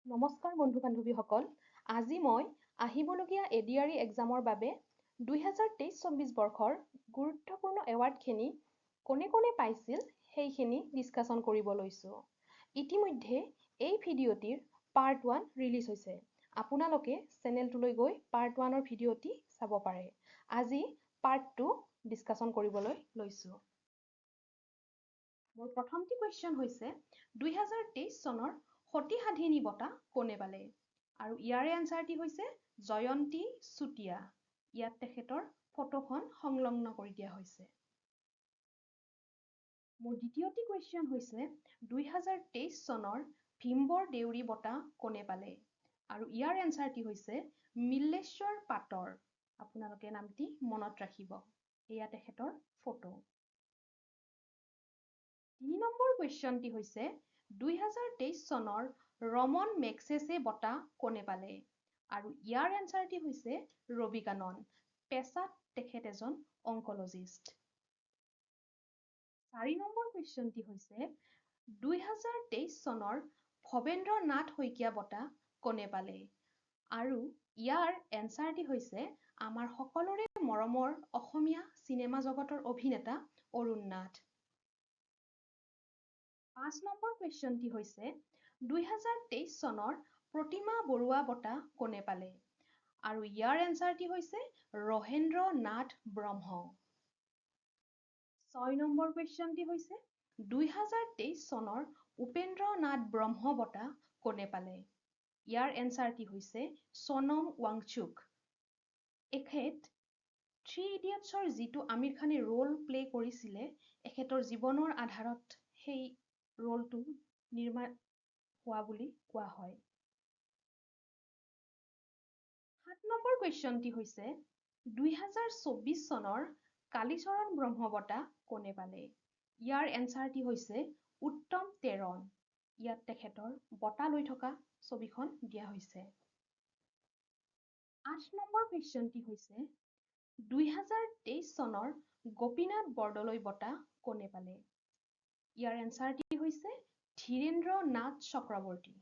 নমস্কাৰ বন্ধু-বান্ধৱীসকল। আজি মই আহিবলগীয়া এডিআৰই এক্সামৰ বাবে 2023-24 বৰ্ষৰ গুৰুত্বপূৰ্ণ এৱাৰ্ডখিনি কোনে কোনে পাইছিল সেইখিনি ডিছকাশ্যন কৰিব লৈছোঁ। ইতিমধ্যে এই ভিডিঅ'টিৰ পাৰ্ট 1 ৰিলিজ হৈছে। আপোনালোকে চেনেলটোলৈ গৈ পাৰ্ট 1ৰ ভিডিঅ'টি চাব পাৰে। আজি পাৰ্ট 2 ডিছকাশ্যন কৰিবলৈ লৈছোঁ। মোৰ প্ৰথমটি কুৱেশ্যন হৈছে 2023 চনৰ সতী সাধিনী বঁটা কোনে পালে? আৰু ইয়াৰে এনচাৰটি হৈছে জয়ন্তী চুতীয়া। ইয়াত তেখেতৰ ফটোখন সংলগ্ন কৰি দিয়া হৈছে। মোৰ দ্বিতীয়টি কুৱেশ্যন হৈছে 2023 চনৰ ভীমবৰ দেউৰী বঁটা কোনে পালে? আৰু ইয়াৰ এনচাৰটি হৈছে মিল্লেশ্বৰ পাটৰ। আপোনালোকে নামটি মনত ৰাখিব। এয়া তেখেতৰ ফটো। 3 নম্বৰ কুৱেশ্যনটি হৈছে 2023 চনৰ ৰমন মেগছেছে বঁটা কোনে পালে? আৰু ইয়াৰ এনচাৰটি হৈছে ৰবি কানন। পেছাত তেখেত এজন অংকলজিষ্ট। 4 নম্বৰ কুৱেশ্যনটি হৈছে 2023 চনৰ ভৱেন্দ্ৰ নাথ শইকীয়া বঁটা কোনে পালে? আৰু ইয়াৰ এনচাৰটি হৈছে আমাৰ সকলোৰে মৰমৰ অসমীয়া চিনেমা জগতৰ অভিনেতা অৰুণ নাথ। 5 নম্বৰ কুৱেশ্যনটি হৈছে 2023 চনৰ প্ৰতিমা বৰুৱা বঁটা কোনে পালে? আৰু ইয়াৰ এনচাৰটি হৈছে ৰহেন্দ্ৰ নাথ ব্ৰহ্ম। 6 নম্বৰ কুৱেশ্যনটি হৈছে 2023 চনৰ উপেন্দ্ৰ নাথ ব্ৰহ্ম বঁটা কোনে পালে? ইয়াৰ এনচাৰটি হৈছে সোনম ৱাংচুক। এখেত 3 ইডিয়টছৰ যিটো আমিৰ খানে ৰোল প্লে কৰিছিলে, এখেতৰ জীৱনৰ আধাৰত সেই ৰোলটো নিৰ্মাণ হোৱা বুলি কোৱা হয়। 7 নম্বৰ কুৱেশ্যনটি হৈছে 2024 চনৰ কালীচৰণ ব্ৰহ্ম বঁটা কোনে পালে? ইয়াৰ এনচাৰটি হৈছে উত্তম তেৰণ। ইয়াত তেখেতৰ বঁটা লৈ থকা ছবিখন দিয়া হৈছে। 8 নম্বৰ কুৱেশ্যনটি হৈছে 2023 চনৰ গোপীনাথ বৰদলৈ বঁটা কোনে পালে? ইয়াৰ এনচাৰটি হৈছে ধীৰেন্দ্ৰ নাথ চক্ৰৱৰ্তী।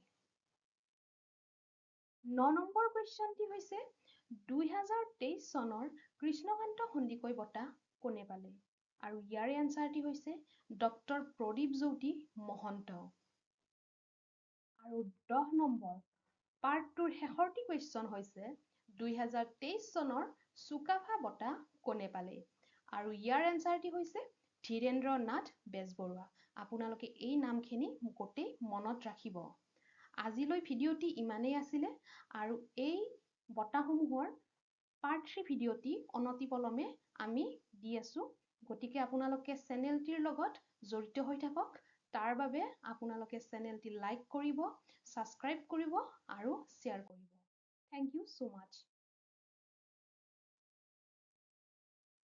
9 নম্বৰ কুৱেশ্যনটি হৈছে 2023 চনৰ কৃষ্ণকান্ত সন্দিকৈ বঁটা কোনে পালে? আৰু ইয়াৰ এনচাৰটি হৈছে ডক্টৰ প্ৰদীপ জ্যোতি মহন্ত। আৰু 10 নম্বৰ পাৰ্ট 2ৰ শেষৰটি কুৱেশ্যন হৈছে 2023 চনৰ চুকাফা বঁটা কোনে পালে? আৰু ইয়াৰ এনচাৰটি হৈছে ধীৰেন্দ্ৰ নাথ বেজবৰুৱা। আপোনালোকে এই নামখিনি গোটেই মনত ৰাখিব। আজিলৈ ভিডিঅ'টি ইমানেই আছিলে আৰু এই বঁটাসমূহৰ পাৰ্ট 3 ভিডিঅ'টি অনতিপলমে আমি দি আছোঁ। গতিকে আপোনালোকে চেনেলটিৰ লগত জড়িত হৈ থাকক। তাৰ বাবে আপোনালোকে চেনেলটি লাইক কৰিব, ছাবস্ক্ৰাইব কৰিব আৰু শ্বেয়াৰ কৰিব। Thank you so much.